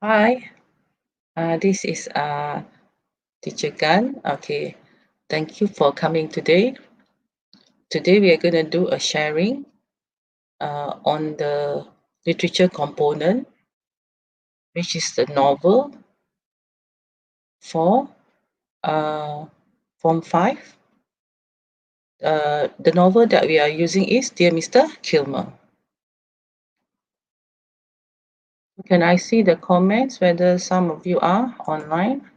Hi, this is Teacher Gan. Okay, thank you for coming today. Today we are going to do a sharing on the literature component, which is the novel for Form 5. The novel that we are using is Dear Mr. Kilmer. Can I see the comments whether some of you are online?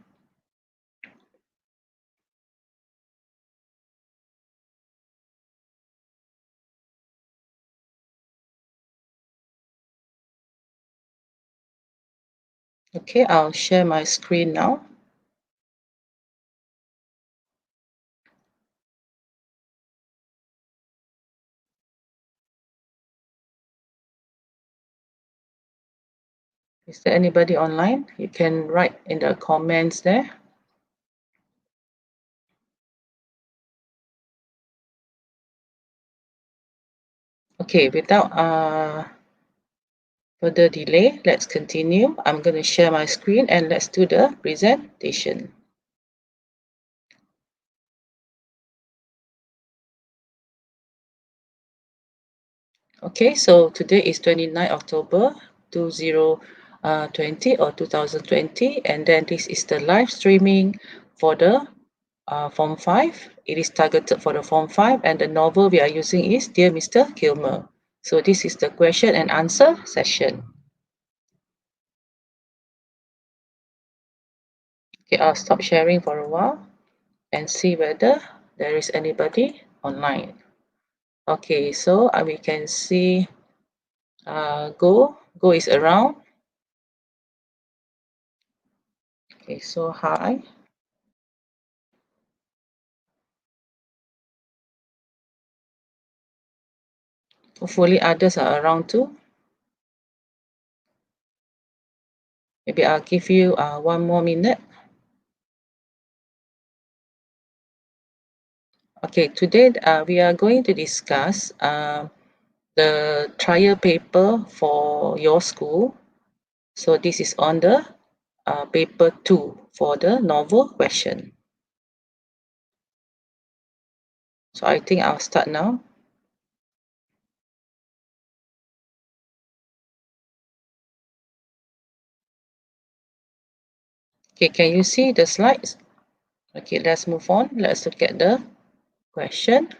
Okay, I'll share my screen now. Is there anybody online? You can write in the comments there. Okay, without further delay, let's continue. I'm going to share my screen and let's do the presentation. Okay, so today is 29 October 2020 or 2020, and then this is the live streaming for the Form 5. It is targeted for the Form 5, and the novel we are using is Dear Mr. Kilmer. So this is the question and answer session. Okay, I'll stop sharing for a while and see whether there is anybody online. Okay, so we can see Go is around. Okay, so hi. Hopefully others are around too. Maybe I'll give you one more minute. Okay, today we are going to discuss the trial paper for your school. So this is on the paper 2 for the novel question. So I think I'll start now. Okay, can you see the slides? Okay, let's move on. Let's look at the question.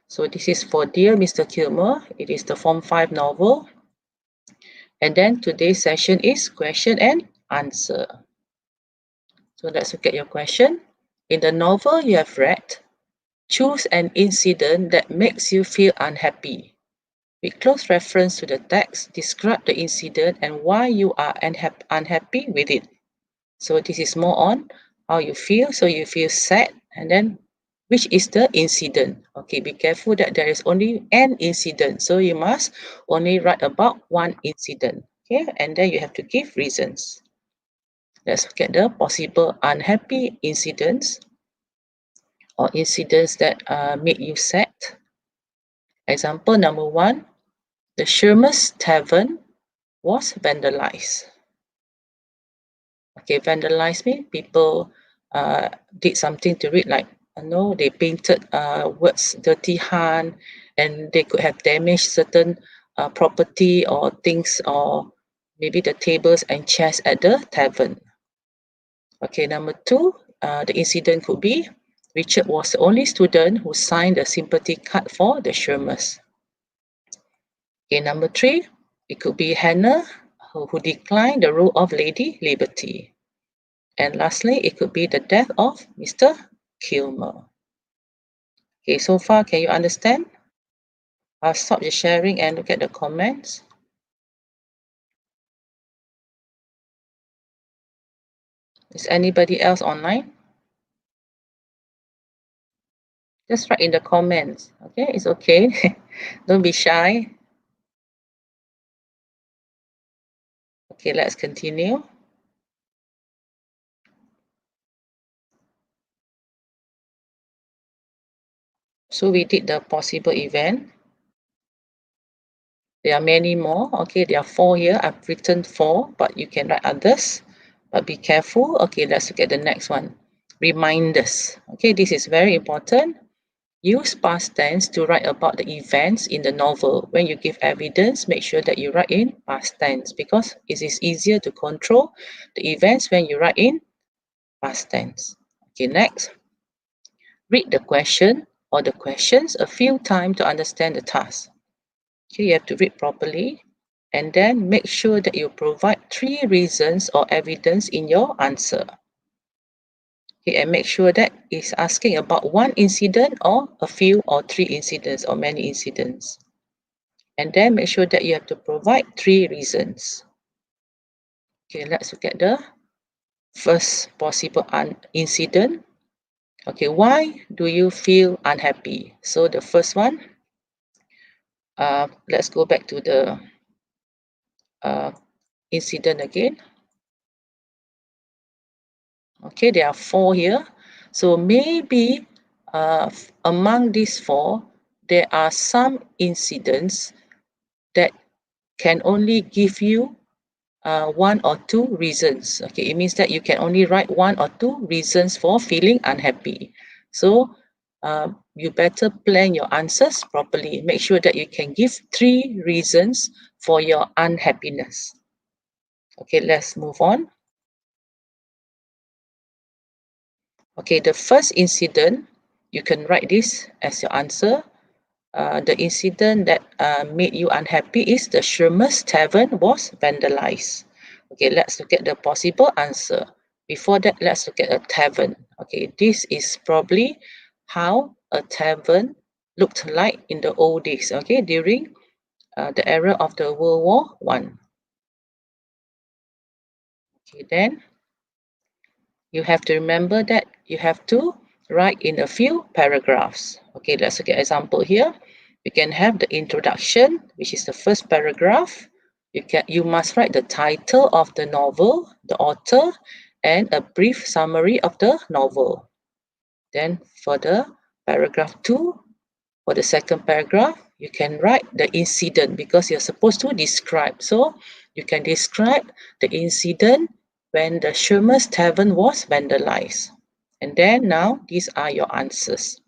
So this is for Dear Mr. Kilmer. It is the Form 5 novel. And then today's session is question and answer. So let's look at your question. In the novel you have read, choose an incident that makes you feel unhappy. With close reference to the text, describe the incident and why you are unhappy with it. So this is more on how you feel. So you feel sad, and then which is the incident. Okay, be careful that there is only an incident. So you must only write about one incident. Okay, and then you have to give reasons. Let's look at the possible unhappy incidents or incidents that made you sad. Example number 1, the Shermer's Tavern was vandalized. Okay, vandalized means people did something to it, like they painted words dirty hand, and they could have damaged certain property or things, or maybe the tables and chairs at the tavern. Okay, number 2, the incident could be Richard was the only student who signed a sympathy card for the Shermers. Okay, number 3, it could be Hannah who declined the role of Lady Liberty. And lastly, it could be the death of Mr. Kilmer. Okay, so far, can you understand? I'll stop the sharing and look at the comments. Is anybody else online? Just write in the comments. Okay, it's okay. Don't be shy. Okay, let's continue. So we did the possible event. There are many more. Okay, there are 4 here. I've written 4, but you can write others. But be careful. Okay, let's look at the next one. Reminders. Okay, this is very important. Use past tense to write about the events in the novel. When you give evidence, make sure that you write in past tense because it is easier to control the events when you write in past tense. Okay, next. Read the question or the questions a few times to understand the task. Okay, you have to read properly and then make sure that you provide 3 reasons or evidence in your answer. Okay, and make sure that it's asking about one incident or a few or 3 incidents or many incidents. And then make sure that you have to provide 3 reasons. Okay, let's look at the first possible incident. Okay, why do you feel unhappy? So the first one, let's go back to the incident again. Okay, there are 4 here. So maybe among these 4, there are some incidents that can only give you 1 or 2 reasons. Okay, it means that you can only write 1 or 2 reasons for feeling unhappy. So you better plan your answers properly. Make sure that you can give 3 reasons for your unhappiness. Okay, let's move on. Okay, the first incident, you can write this as your answer. The incident that made you unhappy is the Shermer's Tavern was vandalized. Okay, let's look at the possible answer. Before that, let's look at a tavern. Okay, this is probably how a tavern looked like in the old days, okay, during the era of the World War One. Okay, then you have to remember that you have to write in a few paragraphs. Okay, let's look at example here. You can have the introduction, which is the first paragraph. You must write the title of the novel, the author, and a brief summary of the novel. Then for the paragraph 2, for the second paragraph, you can write the incident because you're supposed to describe. So you can describe the incident when the Shermer's Tavern was vandalized. And then now these are your answers.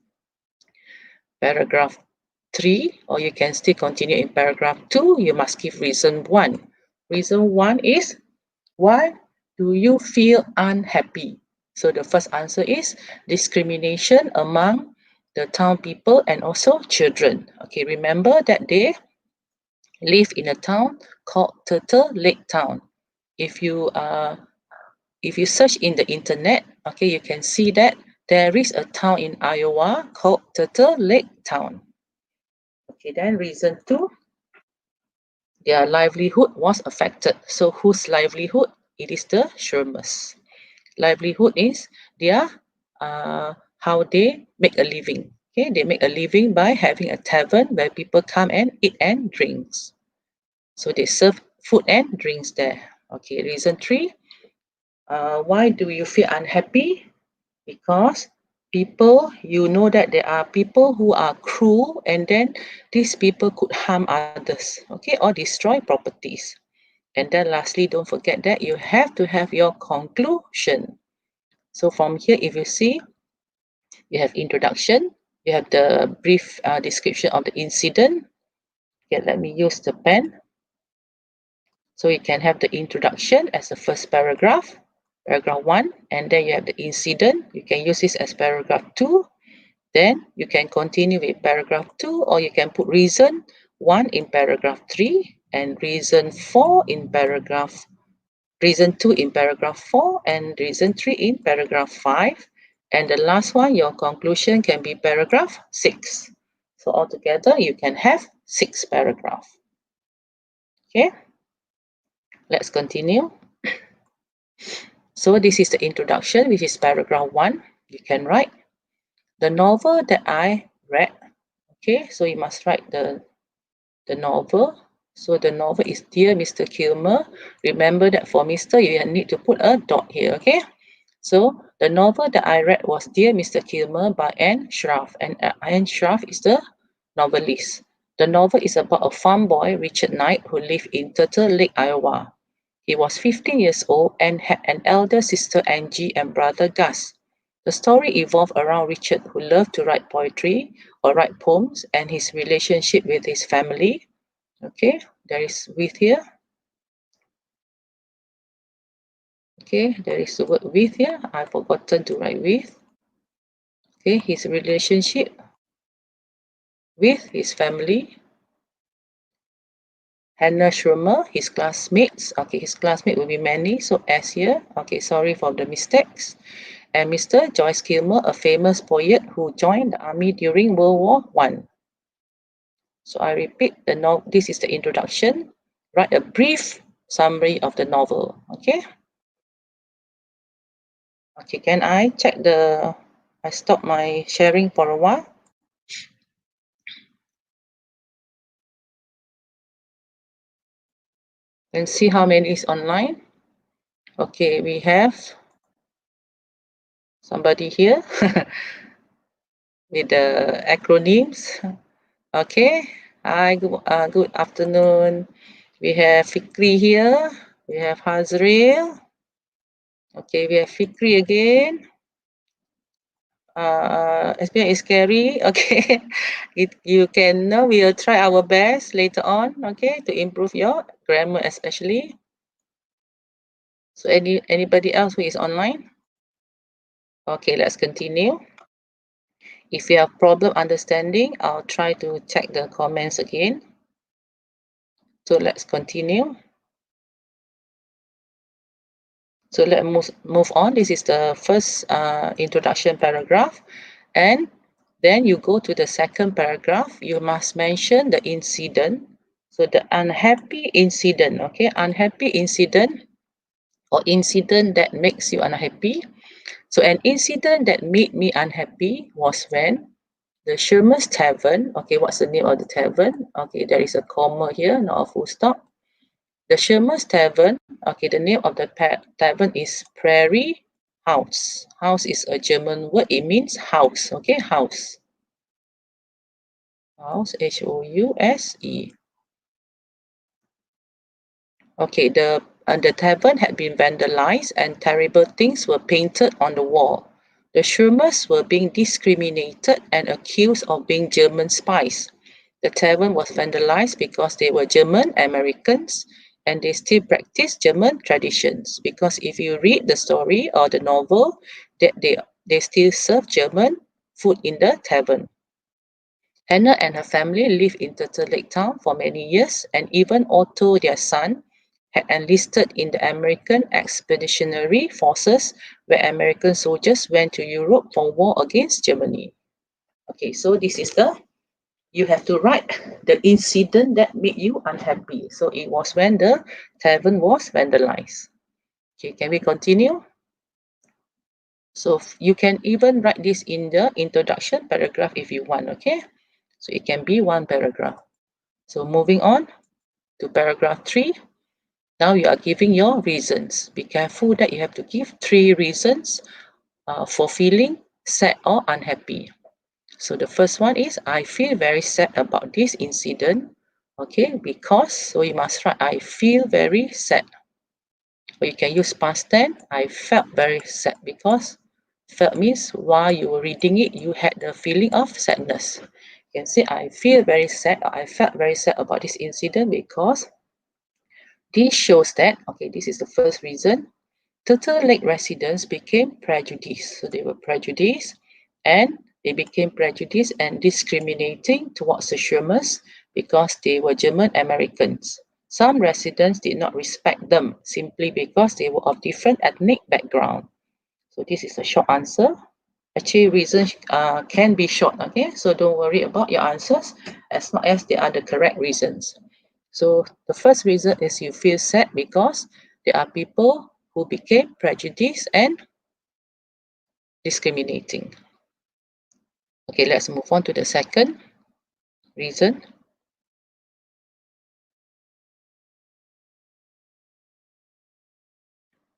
Paragraph 3, or you can still continue in paragraph 2, you must give reason 1. Reason 1 is, why do you feel unhappy? So the first answer is discrimination among the town people and also children. Okay, remember that they live in a town called Turtle Lake Town. If you search in the internet, okay, you can see that there is a town in Iowa called Turtle Lake Town. Okay, then reason 2, their livelihood was affected. So whose livelihood? It is the Shermers. Livelihood is their how they make a living. Okay, they make a living by having a tavern where people come and eat and drinks. So they serve food and drinks there. Okay, reason 3, why do you feel unhappy? Because people, you know that there are people who are cruel and then these people could harm others, okay, or destroy properties. And then lastly, don't forget that you have to have your conclusion. So from here, if you see, you have introduction, you have the brief description of the incident. Okay, let me use the pen. So you can have the introduction as the first paragraph, paragraph 1, and then you have the incident. You can use this as paragraph 2. Then you can continue with paragraph 2, or you can put reason 1 in paragraph 3 and reason 4 in paragraph, reason 2 in paragraph 4 and reason 3 in paragraph 5. And the last one, your conclusion can be paragraph 6. So altogether, you can have 6 paragraphs. Okay, let's continue. So this is the introduction, which is paragraph 1. You can write the novel that I read. Okay, so you must write the novel. So the novel is Dear Mr. Kilmer. Remember that for Mr. you need to put a dot here. Okay, so the novel that I read was Dear Mr. Kilmer by Anne Schraff, and Anne Schraff is the novelist. The novel is about a farm boy, Richard Knight, who lived in Turtle Lake, Iowa. He was 15 years old and had an elder sister, Angie, and brother, Gus. The story evolved around Richard, who loved to write poetry or write poems, and his relationship with his family. Okay, there is with here. Okay, there is the word with here. I've forgotten to write with. Okay, his relationship with his family. Hannah Schirmer, his classmates. Okay, his classmate will be many, so S here. Okay, sorry for the mistakes. And Mr. Joyce Kilmer, a famous poet who joined the army during World War I. So I repeat, this is the introduction. Write a brief summary of the novel. Okay. Okay, can I check I stop my sharing for a while and see how many is online. Okay, we have somebody here with the acronyms. Okay, hi, good afternoon. We have Fikri here. We have Hazril. Okay, we have Fikri again. SPM is scary. Okay, you can know we will try our best later on. Okay, to improve your grammar especially. So anybody else who is online? Okay, let's continue. If you have problem understanding, I'll try to check the comments again. So let's continue. So let's move on. This is the first introduction paragraph. And then you go to the second paragraph. You must mention the incident. So the unhappy incident, okay? Unhappy incident or incident that makes you unhappy. So an incident that made me unhappy was when the Sherman's Tavern, okay, what's the name of the tavern? Okay, there is a comma here, not a full stop. The Sherman's Tavern, okay, the name of the tavern is Prairie House. House is a German word, it means house, okay, house. House, House. Okay, the tavern had been vandalized and terrible things were painted on the wall. The Shermans were being discriminated and accused of being German spies. The tavern was vandalized because they were German Americans and they still practice German traditions. Because if you read the story or the novel, that they still serve German food in the tavern. Hannah and her family lived in Turtle Lake Town for many years, and even Otto, their son, had enlisted in the American Expeditionary Forces, where American soldiers went to Europe for war against Germany. Okay, so this is you have to write the incident that made you unhappy. So it was when the tavern was vandalized. Okay, can we continue? So you can even write this in the introduction paragraph if you want, okay? So it can be one paragraph. So moving on to paragraph 3. Now you are giving your reasons. Be careful that you have to give 3 reasons for feeling sad or unhappy. So the first one is, I feel very sad about this incident. Okay, because, so you must write, I feel very sad. Or you can use past tense, I felt very sad because felt means while you were reading it, you had the feeling of sadness. You can say, I feel very sad, or I felt very sad about this incident because this shows that, okay, this is the first reason, Turtle Lake residents became prejudiced. So they were prejudiced and they became prejudiced and discriminating towards the Shermans because they were German Americans. Some residents did not respect them simply because they were of different ethnic background. So this is a short answer. Actually, reasons can be short, okay? So don't worry about your answers as long as they are the correct reasons. So the first reason is you feel sad because there are people who became prejudiced and discriminating. Okay, let's move on to the second reason.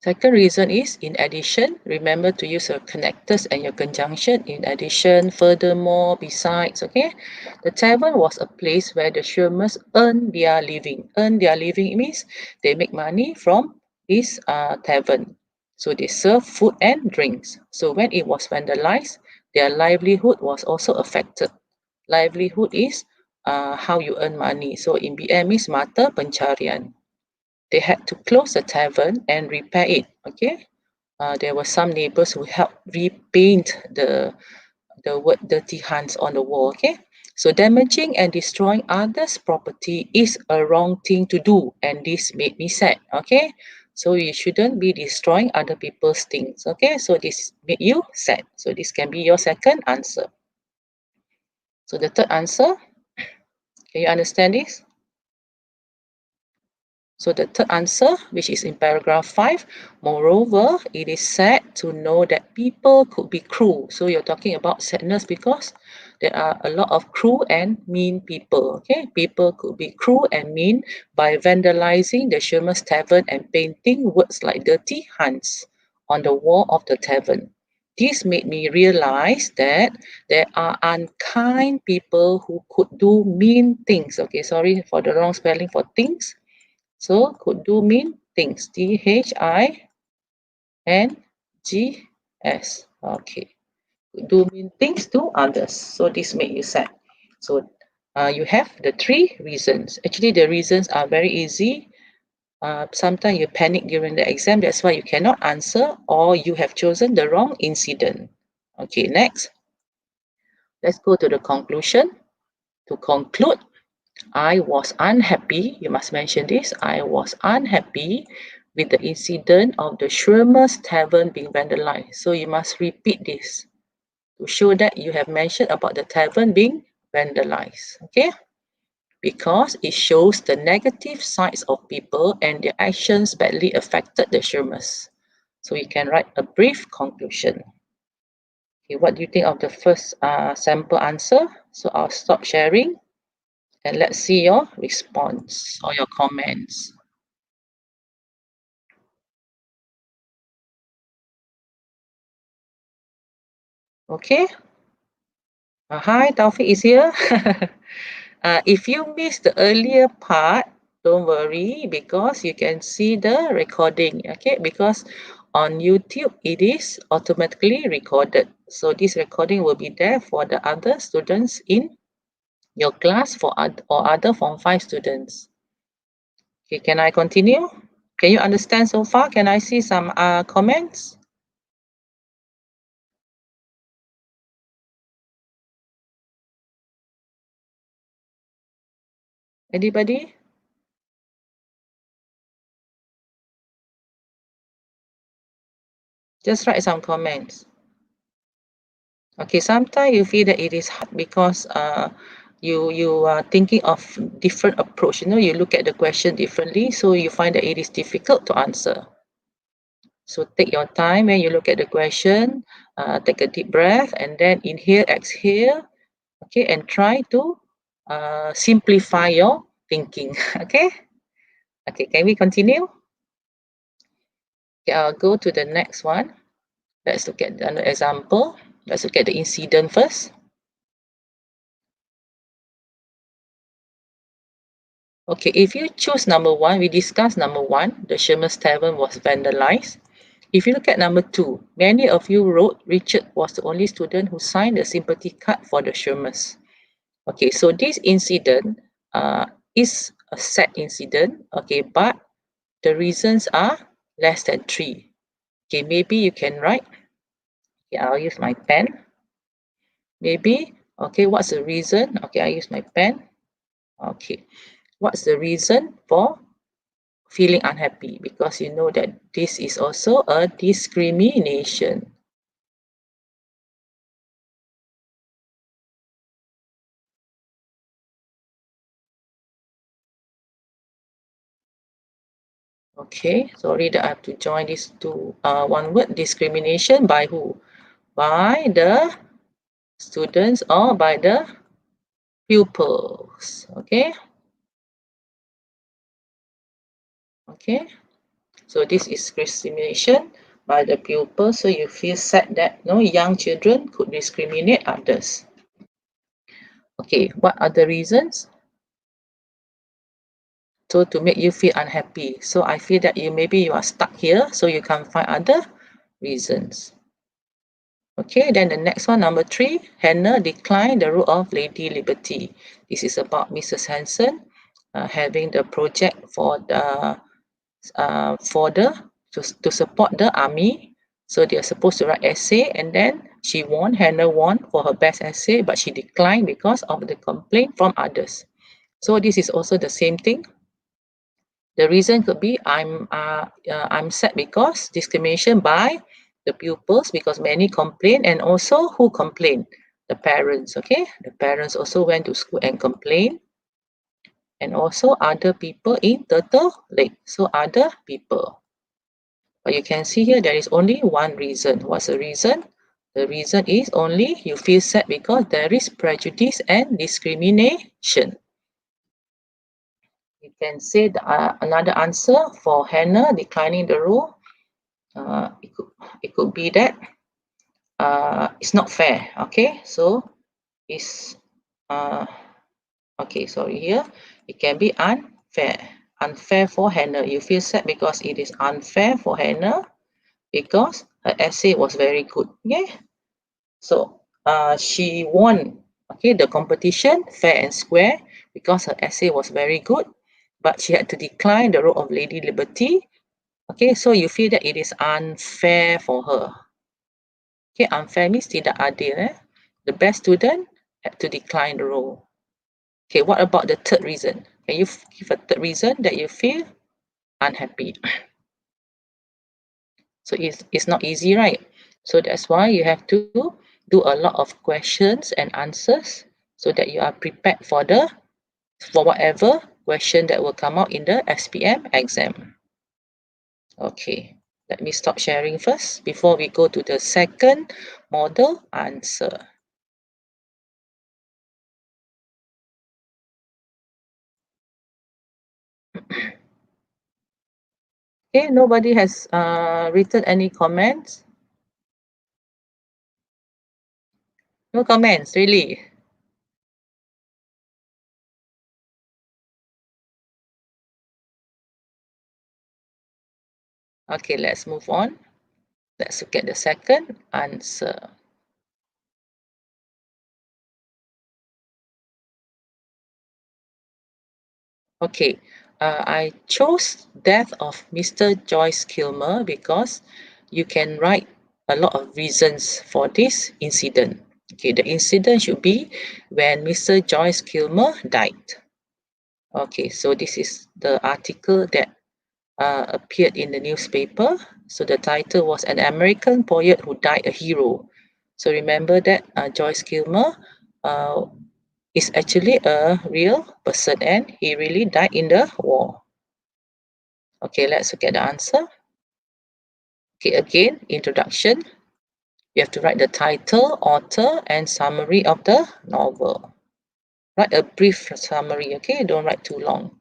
Second reason is in addition. Remember to use your connectors and your conjunction. In addition, furthermore, besides. Okay, the tavern was a place where the Shermans earn their living. Earn their living means they make money from this tavern. So they serve food and drinks. So when it was vandalized, their livelihood was also affected. Livelihood is how you earn money. So in BM is mata pencarian. They had to close the tavern and repair it. Okay, there were some neighbors who helped repaint the word "dirty hands" on the wall. Okay, so damaging and destroying others' property is a wrong thing to do, and this made me sad. Okay, so you shouldn't be destroying other people's things. Okay, so this made you sad. So this can be your second answer. So the third answer, can you understand this? So the third answer, which is in paragraph 5, moreover, it is sad to know that people could be cruel. So you're talking about sadness because there are a lot of cruel and mean people. Okay, people could be cruel and mean by vandalizing the Sherman's tavern and painting words like "dirty hands" on the wall of the tavern. This made me realize that there are unkind people who could do mean things. Okay, sorry for the wrong spelling for things. So could do mean things. THINGS. Okay. Could do mean things to others. So this make you sad. So you have the three reasons. Actually, the reasons are very easy. Sometimes you panic during the exam. That's why you cannot answer, or you have chosen the wrong incident. Okay, next. Let's go to the conclusion. To conclude, I was unhappy, you must mention this, I was unhappy with the incident of the Schwimmer's Tavern being vandalized. So you must repeat this to show that you have mentioned about the tavern being vandalized. Okay? Because it shows the negative sides of people and their actions badly affected the Schwimmers. So you can write a brief conclusion. Okay, what do you think of the first sample answer? So I'll stop sharing. And let's see your response or your comments. Okay. Hi, Taufik is here. If you missed the earlier part, don't worry because you can see the recording. Okay, because on YouTube it is automatically recorded. So this recording will be there for the other students in your class or other Form 5 students. Okay, can I continue? Can you understand so far? Can I see some comments? Anybody? Just write some comments. Okay, sometimes you feel that it is hard because you are thinking of different approach. You know, you look at the question differently, so you find that it is difficult to answer. So take your time when you look at the question, take a deep breath, and then inhale, exhale. Okay, and try to simplify your thinking. Okay. Okay, can we continue? Okay, I'll go to the next one. Let's look at another example. Let's look at the incident first. Okay, if you choose number one, we discussed number one, the Sherman's Tavern was vandalized. If you look at number two, many of you wrote Richard was the only student who signed the sympathy card for the Shermans. Okay, so this incident is a sad incident, okay, but the reasons are less than three. Okay, maybe you can write. Okay, I'll use my pen. Maybe, okay, what's the reason? Okay, I use my pen. Okay, what's the reason for feeling unhappy? Because you know that this is also a discrimination. Okay, sorry that I have to join this to one word, discrimination by who? By the students or by the pupils. Okay. Okay. So this is discrimination by the pupil. So you feel sad that no young children could discriminate others. Okay, what are the reasons? So to make you feel unhappy. So I feel that maybe you are stuck here, so you can find other reasons. Okay, then the next one, number 3, Hannah declined the role of Lady Liberty. This is about Mrs. Hanson having the project for the to support the army. So they are supposed to write essay, and then Hannah won for her best essay, but she declined because of the complaint from others. So this is also the same thing. The reason could be I'm sad because discrimination by the pupils, because many complain, and also who complain? The parents. Okay, the parents also went to school and complained, and also other people in Turtle Lake. So other people. But you can see here there is only one reason. What's the reason? The reason is only you feel sad because there is prejudice and discrimination. You can say another answer for Hannah declining the role. It could be that it's not fair. Okay, so it's okay. Sorry, here it can be unfair. Unfair for Hannah. You feel sad because it is unfair for Hannah because her essay was very good. Okay, so she won. Okay, the competition fair and square because her essay was very good, but she had to decline the role of Lady Liberty. Okay, so you feel that it is unfair for her. Okay, unfair means tidak adil. The best student had to decline the role. Okay, what about the third reason? Can you give a third reason that you feel unhappy? So it's not easy, right? So that's why you have to do a lot of questions and answers so that you are prepared for whatever question that will come out in the SPM exam. Okay, let me stop sharing first before we go to the second model answer. Okay, nobody has written any comments. No comments, really. Okay, let's move on. Let's look at the second answer. Okay, I chose death of Mr. Joyce Kilmer because you can write a lot of reasons for this incident. Okay, the incident should be when Mr. Joyce Kilmer died. Okay, so this is the article that appeared in the newspaper. So the title was An American Poet Who Died a Hero. So remember that Joyce Kilmer uh, is actually a real person and he really died in the war. Okay, let's look at the answer. Okay, again, introduction. You have to write the title, author, and summary of the novel. Write a brief summary, okay? Don't write too long.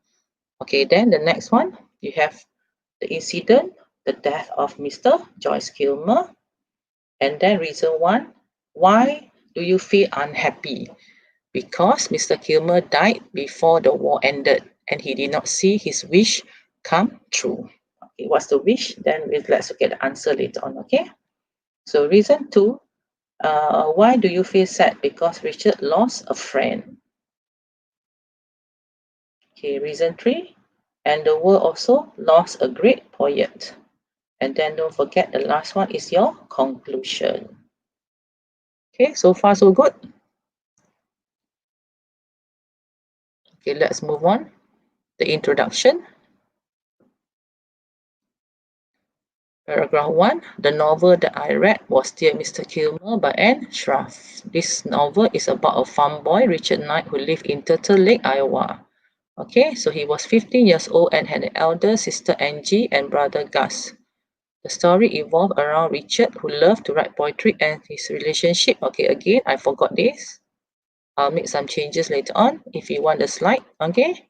Okay, then the next one, you have the incident, the death of Mr. Joyce Kilmer. And then reason 1, why do you feel unhappy? Because Mr. Kilmer died before the war ended and he did not see his wish come true. Okay, what's the wish? Then let's look at the answer later on, okay? So reason 2, why do you feel sad? Because Richard lost a friend. Okay, reason 3, and the world also lost a great poet. And then don't forget the last one is your conclusion. Okay, so far so good. Okay, let's move on. The introduction. Paragraph 1. The novel that I read was Dear Mr. Kilmer by Anne Schraff. This novel is about a farm boy, Richard Knight, who lived in Turtle Lake, Iowa. Okay, so he was 15 years old and had an elder sister Angie and brother Gus. The story evolved around Richard, who loved to write poetry, and his relationship. Okay, again, I forgot this. I'll make some changes later on if you want the slide. Okay,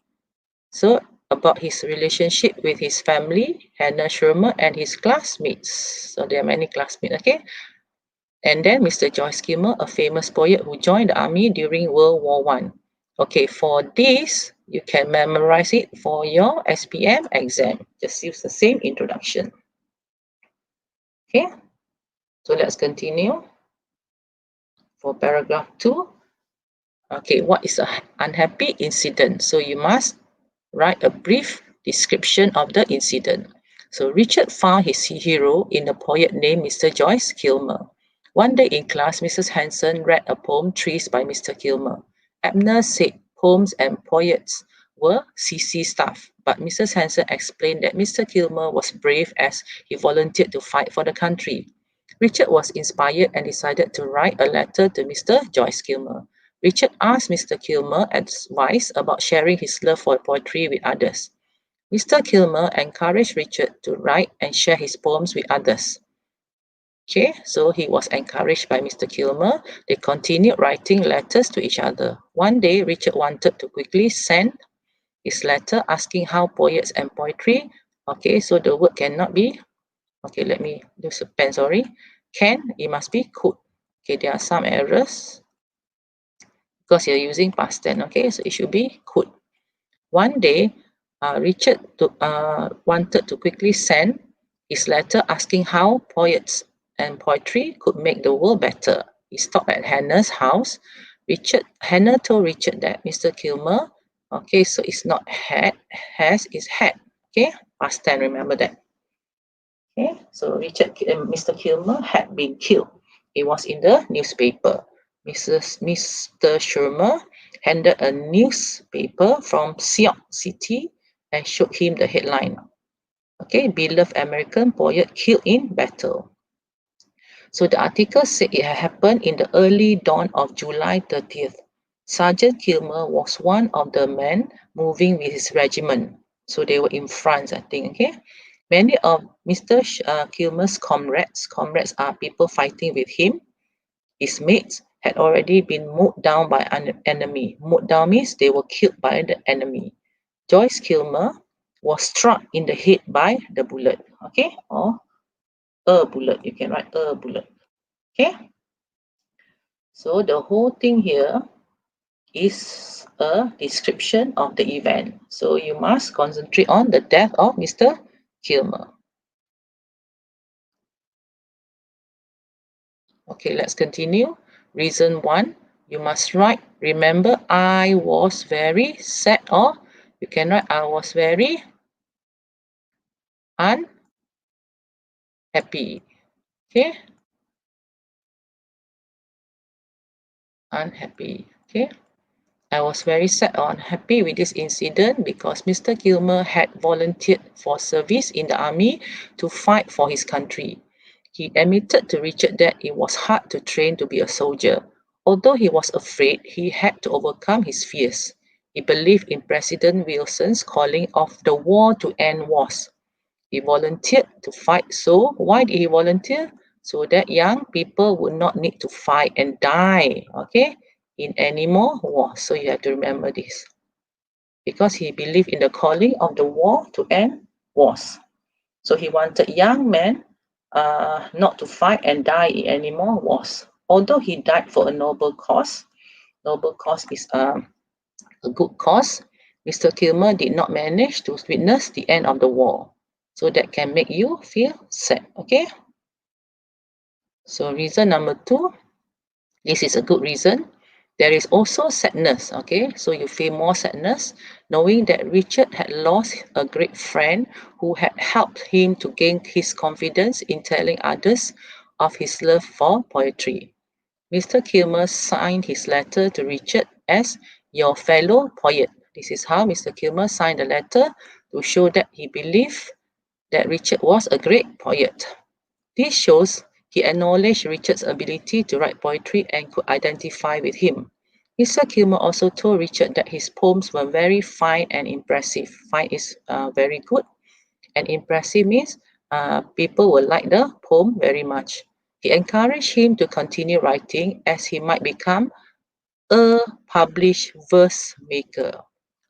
so about his relationship with his family, Hannah Schirmer, and his classmates. So there are many classmates, okay? And then Mr. Joyce Kilmer, a famous poet who joined the army during World War One. Okay, for this, you can memorize it for your SPM exam. Just use the same introduction. Okay, so let's continue. For paragraph 2, okay, what is an unhappy incident? So you must write a brief description of the incident. So Richard found his hero in a poet named Mr. Joyce Kilmer. One day in class, Mrs. Hanson read a poem, Trees by Mr. Kilmer. Abner said poems and poets were CC stuff, but Mrs. Hanson explained that Mr. Kilmer was brave as he volunteered to fight for the country. Richard was inspired and decided to write a letter to Mr. Joyce Kilmer. Richard asked Mr. Kilmer advice about sharing his love for poetry with others. Mr. Kilmer encouraged Richard to write and share his poems with others. Okay, so he was encouraged by Mr. Kilmer. They continued writing letters to each other. One day, Richard wanted to quickly send his letter asking how poets and poetry. Okay, so the word cannot be. Okay, let me use a pen, sorry. Can, it must be could. Okay, there are some errors because you're using past tense. Okay, so it should be could. One day, Richard wanted to quickly send his letter asking how poets and poetry could make the world better. He stopped at Hannah's house. Hannah told Richard that Mr. Kilmer, okay, so it's not had, has, it's had. Okay, past tense, remember that. Okay, so Mr. Kilmer had been killed. It was in the newspaper. Mr. Schirmer handed a newspaper from Sioux City and showed him the headline. Okay, beloved American poet killed in battle. So the article said it had happened in the early dawn of July 30th. Sergeant Kilmer was one of the men moving with his regiment. So they were in France, I think. Okay. Many of Mr. Kilmer's comrades are people fighting with him. His mates had already been mowed down by an enemy. Mowed down means they were killed by the enemy. Joyce Kilmer was struck in the head by the bullet. Okay, or a bullet. You can write a bullet. Okay. So the whole thing here is a description of the event. So you must concentrate on the death of Mr. Kilmer. Okay, let's continue. Reason 1, you must write, remember, I was very sad, or you can write, I was very unhappy. Okay, unhappy. Okay, I was very sad or unhappy with this incident because Mr. Kilmer had volunteered for service in the army to fight for his country. He admitted to Richard that it was hard to train to be a soldier. Although he was afraid, he had to overcome his fears. He believed in President Wilson's calling of the war to end wars. He volunteered to fight. So why did he volunteer? So that young people would not need to fight and die, okay, in any more wars. So you have to remember this. Because he believed in the calling of the war to end wars. So he wanted young men not to fight and die in any more wars. Although he died for a noble cause is a good cause, Mr. Kilmer did not manage to witness the end of the war. So that can make you feel sad, okay? So reason number 2, this is a good reason. There is also sadness, okay? So you feel more sadness knowing that Richard had lost a great friend who had helped him to gain his confidence in telling others of his love for poetry. Mr. Kilmer signed his letter to Richard as your fellow poet. This is how Mr. Kilmer signed the letter to show that he believed that Richard was a great poet. This shows he acknowledged Richard's ability to write poetry and could identify with him. Mr. Kilmer also told Richard that his poems were very fine and impressive. Fine is very good, and impressive means people will like the poem very much. He encouraged him to continue writing as he might become a published verse maker.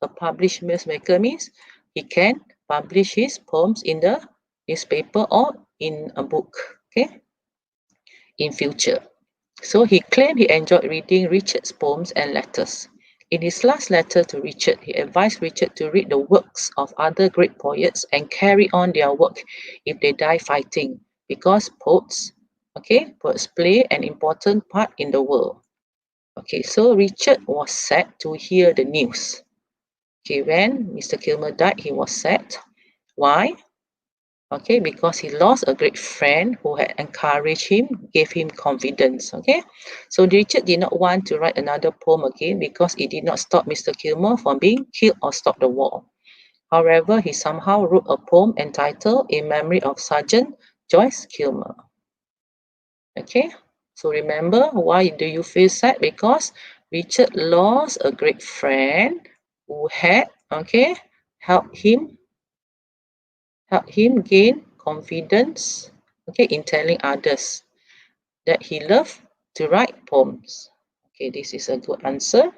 A published verse maker means he can publish his poems in the newspaper or in a book, okay, in future. So he claimed he enjoyed reading Richard's poems and letters. In his last letter to Richard, he advised Richard to read the works of other great poets and carry on their work if they die fighting, because poets play an important part in the world. Okay, so Richard was sad to hear the news. Okay, when Mr. Kilmer died, he was sad. Why? Okay, because he lost a great friend who had encouraged him, gave him confidence. Okay, so Richard did not want to write another poem again because it did not stop Mr. Kilmer from being killed or stop the war. However, he somehow wrote a poem entitled In Memory of Sergeant Joyce Kilmer. Okay, so remember, why do you feel sad? Because Richard lost a great friend who had helped him gain confidence in telling others that he loved to write poems. Okay, this is a good answer.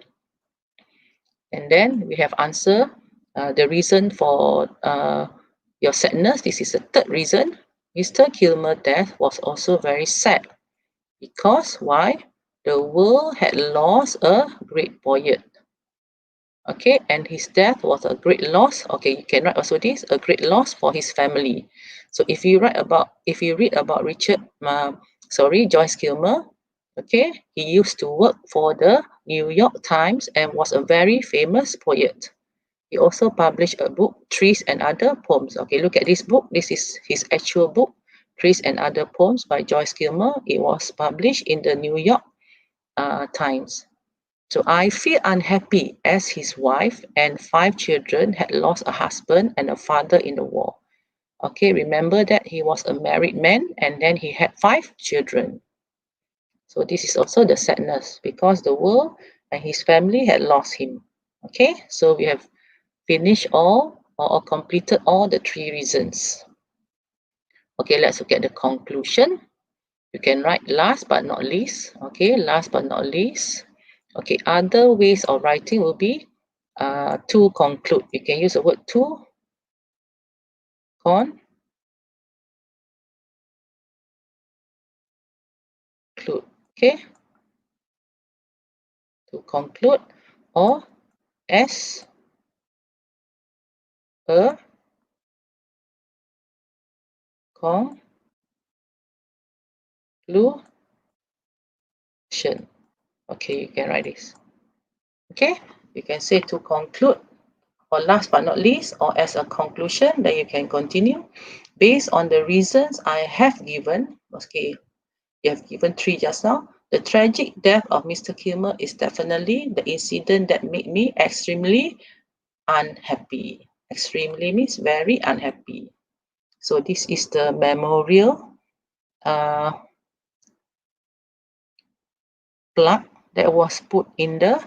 And then we have answer the reason for your sadness. This is the third reason. Mr. Kilmer's death was also very sad. Because why? The world had lost a great poet. Okay, and his death was a great loss. Okay, you can write also this, a great loss for his family. So if you read about Joyce Kilmer, okay, he used to work for the New York Times and was a very famous poet. He also published a book, Trees and Other Poems. Okay, look at this book. This is his actual book, Trees and Other Poems by Joyce Kilmer. It was published in the New York Times. So I feel unhappy as his wife and 5 children had lost a husband and a father in the war. Okay, remember that he was a married man and then he had 5 children. So this is also the sadness because the world and his family had lost him. Okay, so we have finished all or completed all the 3 reasons. Okay, let's look at the conclusion. You can write last but not least. Okay, last but not least. Okay, other ways of writing will be to conclude. You can use the word to conclude. Okay, to conclude or as a conclusion. Okay, you can write this. Okay, you can say to conclude or last but not least or as a conclusion. Then you can continue based on the reasons I have given. Okay, you have given 3 just now. The tragic death of Mr. Kilmer is definitely the incident that made me extremely unhappy. Extremely means very unhappy. So this is the memorial plaque that was put in the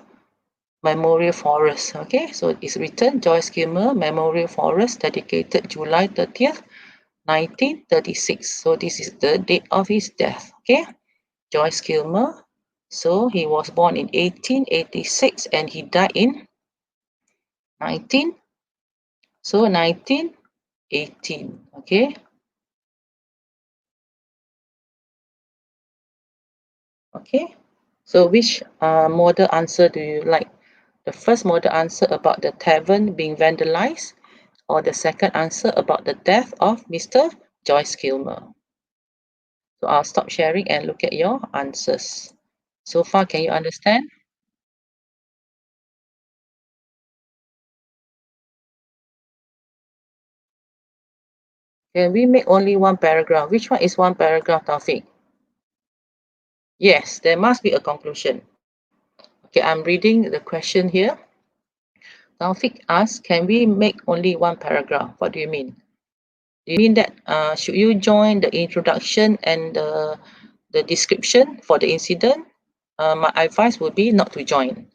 Memorial Forest. Okay, so it's written Joyce Kilmer Memorial Forest, dedicated July 30th, 1936. So this is the date of his death. Okay, Joyce Kilmer. So he was born in 1886 and he died in 1918. Okay. Okay. So which model answer do you like? The first model answer about the tavern being vandalized, or the second answer about the death of Mr. Joyce Kilmer? So I'll stop sharing and look at your answers. So far, can you understand? Can we make only one paragraph? Which one is one paragraph, Taufik? Yes, there must be a conclusion. Okay, I'm reading the question here. Taufik asks, can we make only one paragraph? What do you mean? Do you mean that should you join the introduction and the description for the incident? My advice would be not to join.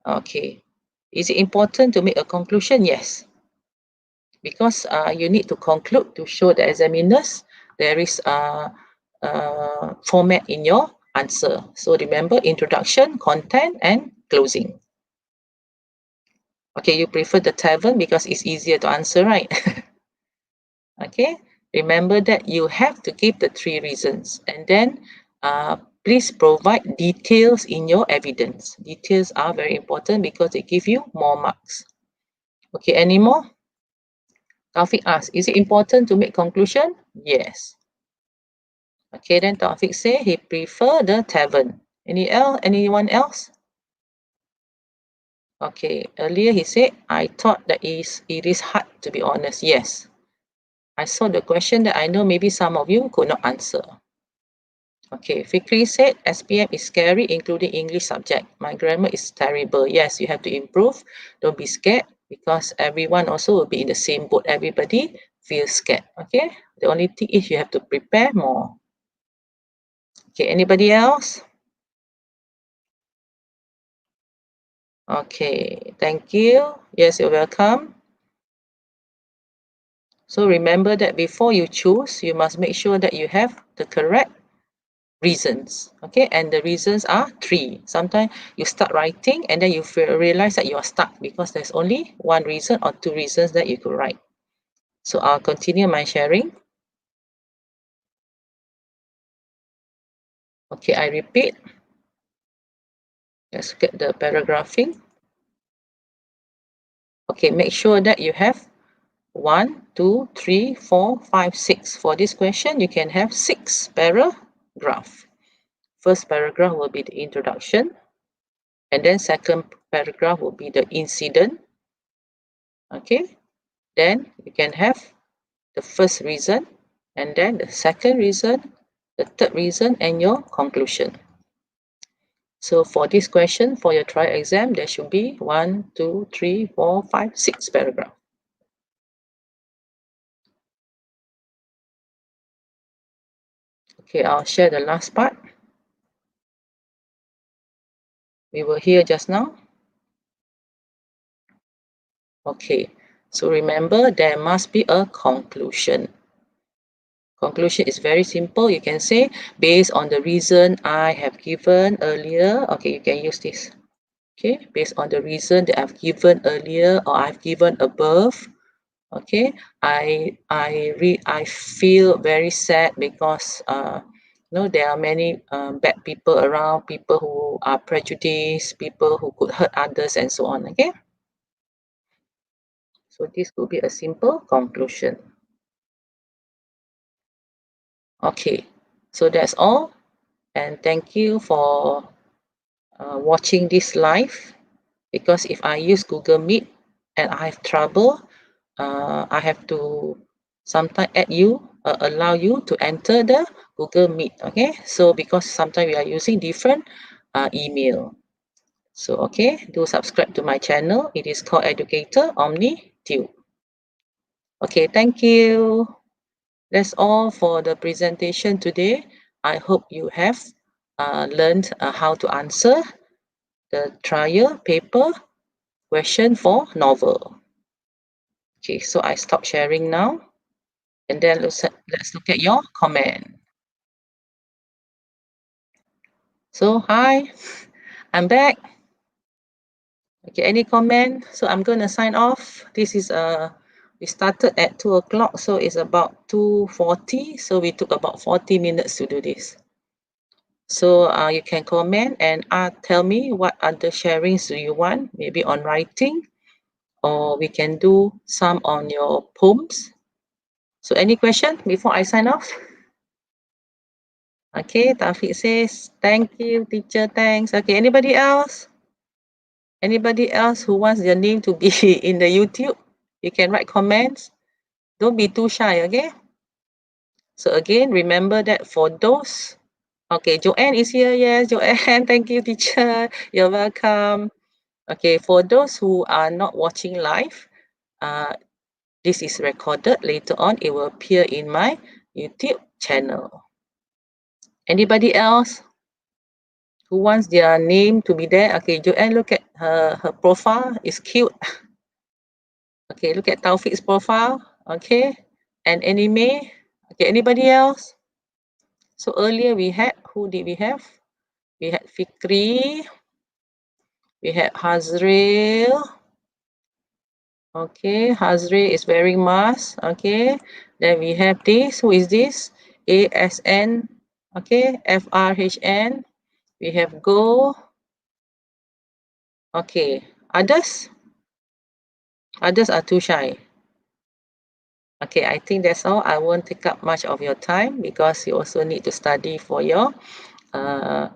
Okay. Is it important to make a conclusion? Yes. Because you need to conclude to show the examiners there is a format in your answer. So remember, introduction, content, and closing. Okay, you prefer the tavern because it's easier to answer, right? Okay, remember that you have to give the 3 reasons, and then please provide details in your evidence. Details are very important because they give you more marks. Okay, any more? Taufik asks, is it important to make conclusion? Yes. Okay, then Taufik say he prefer the tavern. Anyone else? Okay, earlier he said, I thought that it is hard, to be honest. Yes. I saw the question that I know maybe some of you could not answer. Okay, Fikri said SPM is scary, including English subject. My grammar is terrible. Yes, you have to improve. Don't be scared because everyone also will be in the same boat. Everybody feels scared. Okay, the only thing is you have to prepare more. Okay, anybody else? Okay, thank you. Yes, you're welcome. So remember that before you choose, you must make sure that you have the correct reasons. Okay, and the reasons are 3. Sometimes you start writing and then you realize that you are stuck because there's only 1 reason or 2 reasons that you could write. So I'll continue my sharing. Okay, I repeat. Let's get the paragraphing. Okay, make sure that you have 1, 2, 3, 4, 5, 6. For this question, you can have 6 paragraphs. First paragraph will be the introduction, and then second paragraph will be the incident. Okay, then you can have the first reason, and then the second reason, the third reason, and your conclusion. So for this question, for your trial exam, there should be 1, 2, 3, 4, 5, 6 paragraphs. Okay, I'll share the last part. We were here just now. Okay, so remember there must be a conclusion. Conclusion is very simple. You can say, based on the reason I have given earlier. Okay, you can use this. Okay, based on the reason that I've given earlier or I've given above. Okay, I feel very sad because there are many bad people around, people who are prejudiced, people who could hurt others, and so on. Okay, so this could be a simple conclusion. Okay, so that's all, and thank you for watching this live, because if I use Google Meet and I have trouble, I have to sometimes allow you to enter the Google Meet. Okay, so because sometimes we are using different email. So okay, do subscribe to my channel. It is called Educator Omni Tube. Okay, thank you. That's all for the presentation today. I hope you have learned how to answer the trial paper question for novel. Okay, so I stop sharing now, and then let's look at your comment. So hi, I'm back. Okay, any comment? So I'm going to sign off. This is we started at 2 o'clock, so it's about 2:40. So we took about 40 minutes to do this. So you can comment and tell me what other sharings do you want, maybe on writing, or we can do some on your poems. So any question before I sign off? Okay, Taufik says, thank you, teacher, thanks. Okay, anybody else? Anybody else who wants their name to be in the YouTube? You can write comments. Don't be too shy, okay? So again, remember that for those, okay, Joanne is here. Yes, Joanne, thank you, teacher. You're welcome. Okay, for those who are not watching live, this is recorded. Later on, it will appear in my YouTube channel. Anybody else who wants their name to be there? Okay, Joanne, look at her profile. It's cute. Okay, look at Taufik's profile. Okay, and anime. Okay, anybody else? So earlier we had, who did we have? We had Fikri. We had Hazril. Okay, Hazri is wearing mask. Okay, then we have this. Who is this? ASN. Okay, FRHN. We have Go. Okay, others? Others are too shy. Okay, I think that's all. I won't take up much of your time because you also need to study uh,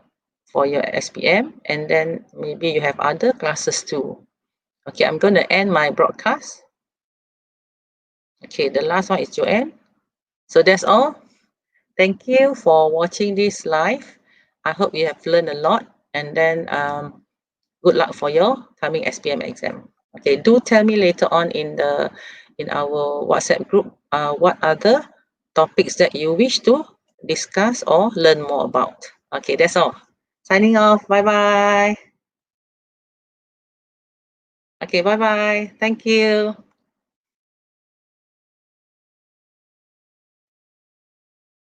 for your SPM, and then maybe you have other classes too. Okay, I'm going to end my broadcast. Okay, the last one is Joanne. So that's all. Thank you for watching this live. I hope you have learned a lot, and then good luck for your coming SPM exam. Okay, do tell me later on in our WhatsApp group what other topics that you wish to discuss or learn more about. Okay, that's all. Signing off. Bye bye. Okay, bye bye. Thank you.